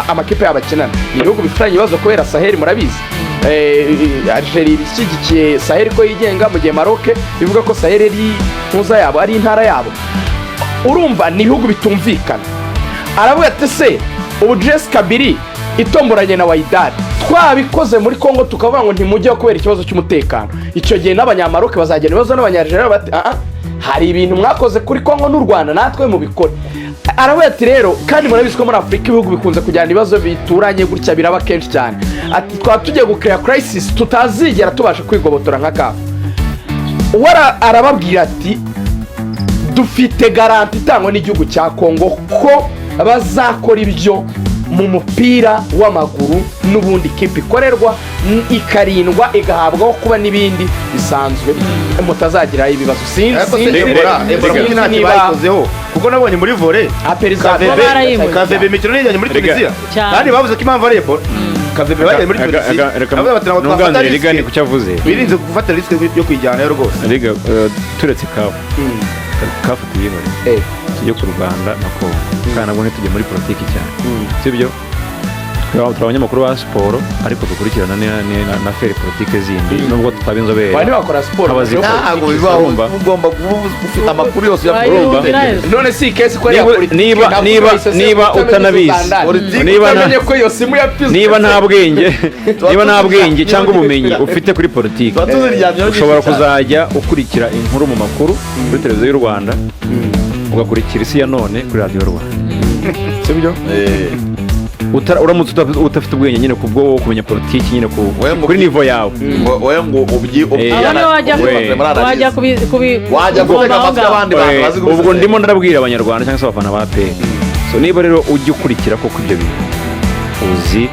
Speaker 2: amakipe y'abakinana ibihugu bifitanye ibibazo kubera Sahel. Murabizi Algeria ishyigikiye Sahel ko yigenga, mu gihe Maroc bivuga ko Sahel ari ntuza yabo ari intara yabo. Urumva ni ibihugu bitumvikana. Aravuga ati se ubu Jess Kabiri itomboranye na Waidad twabikoze muri Congo tukavuga ngo ntimujye kubera ikibazo cy'umutekano, icyo gihe n'abanyamaroke bazagena ibibazo n'abanyalgeria bati hari ibintu mwakoze kuri Congo n'u Rwanda natwe mu bikore. Aravuga ati rero kandi murabizi ko muri Afrika ibihugu bikunze kujyana ibibazo bituranye gutya biraba kenshi cyane, ati twaba tugiye gukrea crisis tutazigera tubasha kwigobotora nka kafu. Arababwira ati dufite garanti itangwa n'igihugu cya Congo ko bazakora ibyo mu mupira w'amaguru n'ubundi kipe ikorerwa ikarindwa igahabwaho kuba n'ibindi bisanzwe mutazagira ibibazo. Sinzi
Speaker 6: bayikozeho kuko nabonye muri volley KVB imikino n'ijyanye muri Tunisia kandi bavuze ko impamvu ari Ebola. KVB bagiye muri Tunisia avuga bati ntabwo twafata
Speaker 1: risk ku cyavuze
Speaker 6: birinze gufata risk yo kwijyana rwose.
Speaker 1: Riga turetse kafu tuyibone tujye ku Rwanda na Congo kandi nabone tujye muri politiki cyane, sibyo? Turi abanyamakuru ba siporo ariko dukurikirana na feri politike zindi nubwo tutaba inzobere.
Speaker 2: Bari bakora siporo
Speaker 4: ntabwo bibaho, ugomba kuba ufite amakuru yose ya
Speaker 1: urumva.
Speaker 2: None si case ko ya politiki
Speaker 1: niba utanabizi niba nta bwenge cyangwa ubumenyi ufite kuri politiki ushobora kuzajya ukurikira inkuru mu makuru kuri televiziyo y'u Rwanda ugakurikira isi ya none kuri radiyo y'u Rwanda, sibyo? Uramutse utafite ubwenge nyine kubwo kumenya politiki nyine kuri nivo yawe
Speaker 4: wowe ngo
Speaker 3: wajya
Speaker 4: gutega amatwi abandi bantu bazi gusa.
Speaker 1: Ubwo ndimo ndarabwira abanyarwanda cyangwa se abafana ba APR. So niba rero ujya ukurikira koko ibyo bintu uzi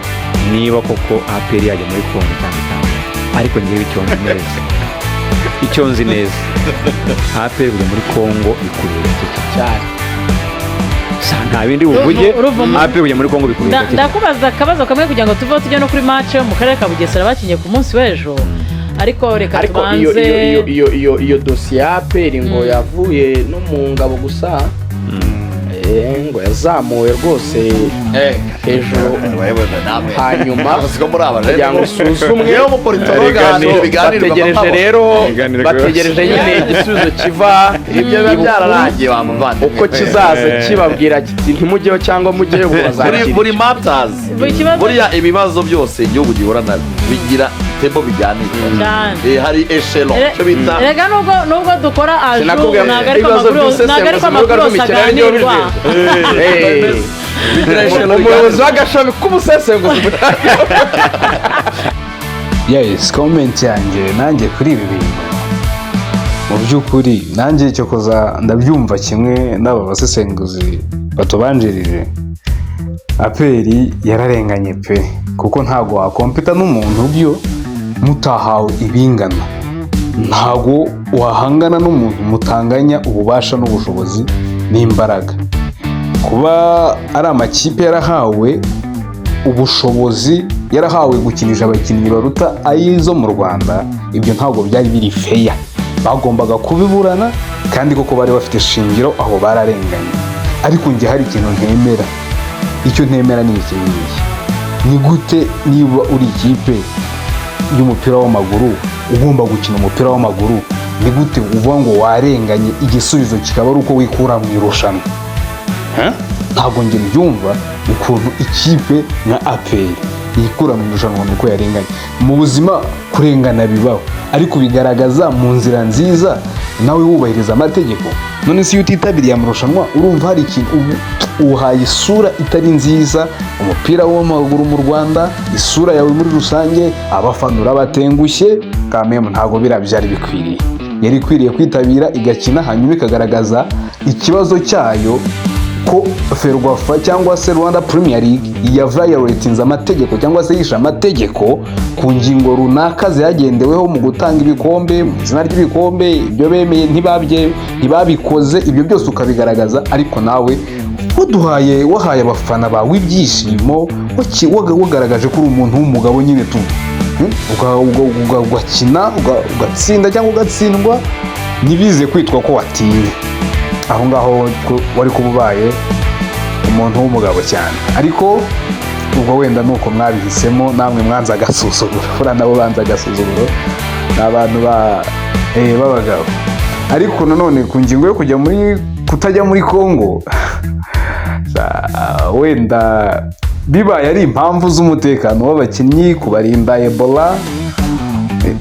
Speaker 1: niba koko APR yajya muri Congo cyangwa ariko ngewe icyo nzi neza APR kujya muri Congo ikurira cyane nta bindi buvuge APR kujya muri Congo bikurira.
Speaker 3: Ndakubaza akabazo kamwe kugira ngo tuve tujya no kuri match mu karere ka Bugesera bakinye ku munsi w'ejo, ariko reka tubanze
Speaker 2: iyo dosiye APR ngo yavuye no mu ngabo gusa ngo yazamuwe rwose ejo hanyuma kugira ngo usuzumwe. Bategereje nyine igisubizo kiva uko kizaza kibabwira kiti ntimujyeho cyangwa mujyeho
Speaker 4: buri matters. Buriya ibibazo byose igihugu gihura nabyo bigira tempo biganira, hari echelon cyo bita.
Speaker 3: Rega nubwo dukora aju ntagarika amakuru aganirwa
Speaker 2: umuyobozi w'agashami k'umusesenguzi.
Speaker 5: Yes, comment yanjye nanjye kuri ibi bintu mu by'ukuri nanjye cyo koza ndabyumva kimwe n'aba basesenguzi batubanjirije. APR yararenganye pe kuko ntago wakompeta n'umuntu byo mutahawe ibingana ntago wahangana n'umuntu mutanganya ububasha n'ubushobozi n'imbaraga. Kuba ari amakipe yarahawe ubushobozi, yarahawe gukinisha abakinnyi baruta ayizo mu Rwanda, ibyo ntabwo byari biri feya, bagombaga kubiburana kandi koko bari bafite shingiro, aho bararenganye. Ariko njye hari ikintu ntemera, icyo ntemera ni iki ngiki: ni gute niba uri ikipe y'umupira w'amaguru ugomba gukina umupira w'amaguru, ni gute uvuga ngo warenganye igisubizo kikaba ari uko wikura mu irushanwa? Ntabwo njye mbyumva ukuntu ikipe nka APR yikura mu irushanwa nuko yarenganye. Mu buzima kurengana bibaho, ariko bigaragaza mu nzira nziza, nawe wubahiriza amategeko. None se iyo utitabiriye amarushanwa urumva hari ikintu uhaye isura itari nziza umupira w'amaguru mu Rwanda, isura yawe muri rusange, abafana urabatengushye. Kameme ntabwo byari bikwiriye. Yari ikwiriye kwitabira igakina, hanyuma ikagaragaza ikibazo cyayo ko Ferwafa cyangwa se Rwanda Premier League ya violatinze amategeko cyangwa se yisha amategeko ku ngingo runaka zagendeweho mu gutanga ibikombe, mu izina ry'ibikombe, ibyo bemeye ntibabikoze, ibyo byose ukabigaragaza. Ariko nawe wahaye abafana bawe ibyishimo, wagaragaje ko uri umuntu w'umugabo nyine tu ugakina ugatsinda cyangwa ugatsindwa, ntibize kwitwa ko watinye. Aho ngaho wari kuba ubaye umuntu w'umugabo cyane. Ariko ubwo wenda nuko mwabihisemo, namwe mwanze agasuzuguro, fura nabo banze agasuzuguro, ni abantu b'abagabo. Ariko nanone ku ngingo yo kutajya muri Congo, wenda bibaye ari impamvu z'umutekano w'abakinnyi, kubarinda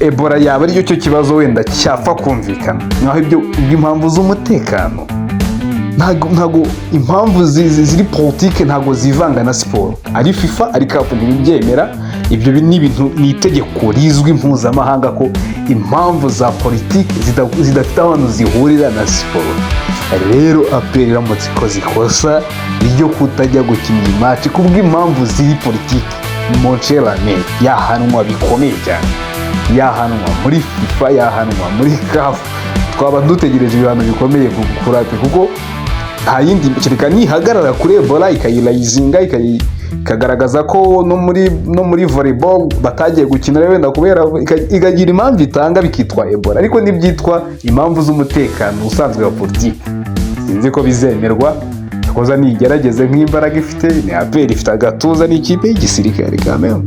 Speaker 5: Ebola yaba ari cyo kibazo wenda cyapfa kumvikana. Naho ibyo impamvu z'umutekano, ntago impamvu ziri politike ntago zivanga na siporo. Ari FIFA ari CAF ntibyemera ibyo, ni ibintu, ni itegeko rizwi mpuzamahanga ko impamvu za politike zidafite ahantu zihurira na siporo. Rero APR iramutse ikoze ikosa ryo kutajya gukina iyi match kubw'impamvu ziri politike, Moncherane yahanwa bikomeye cyane, yahanwa muri FIFA, yahanwa muri CAF. Twaba dutegereje ibihano bikomeye kuri APR, kuko nta yindi kereka nihagarara kuri Ebola ikayirayizinga, ikagaragaza ko no muri volleyball batagiye gukina wenda kubera ikagira impamvu itanga bikitwa Ebola. Ariko nibyitwa impamvu z'umutekano usanzwe wa politiki, sinzi ko bizemerwa. Koza nigerageze nk'imbaraga ifite, ni APR ifite agatuza n'ikipe y'igisirikare kameme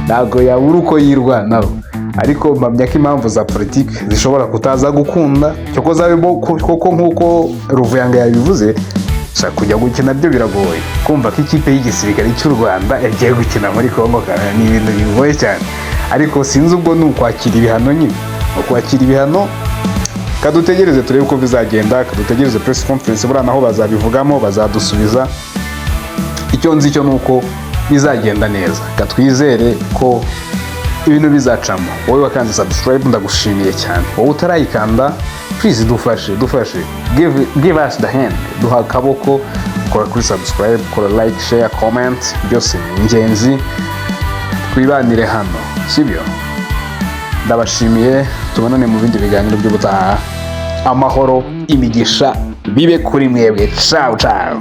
Speaker 5: ntabwo yabura uko yirwanaho. Ariko mpamya ko impamvu za politiki zishobora kutaza gukunda cyoko zabimo, koko nk'uko Ruvuyanga yabivuze, kujya gukina byo biragoye. Kumva ko ikipe y'igisirikare cy'u Rwanda yagiye gukina muri Congo ni ibintu bigoye cyane. Ariko sinzi ubwo ni ukwakira ibihano nyine, ukwakira ibihano. Kadutegereze turebe uko bizagenda, kadutegereze press conference, buriya naho bazabivugamo, bazadusubiza. Icyo nzi cyo nuko bizagenda neza, katwizere ko ibintu bizacamo. Wowe wakanze subscribe ndagushimiye cyane, wowe utarayikanda please dufashe give us the hand, duha akaboko, kora kuri subscribe, kora like, share, comment, byose ingenzi. Twibanire hano, sibyo? Ndabashimiye, tubonane mu bindi biganiro by'ubutaha. Amahoro, imigisha bibe kuri mwebwe. Ciao ciao.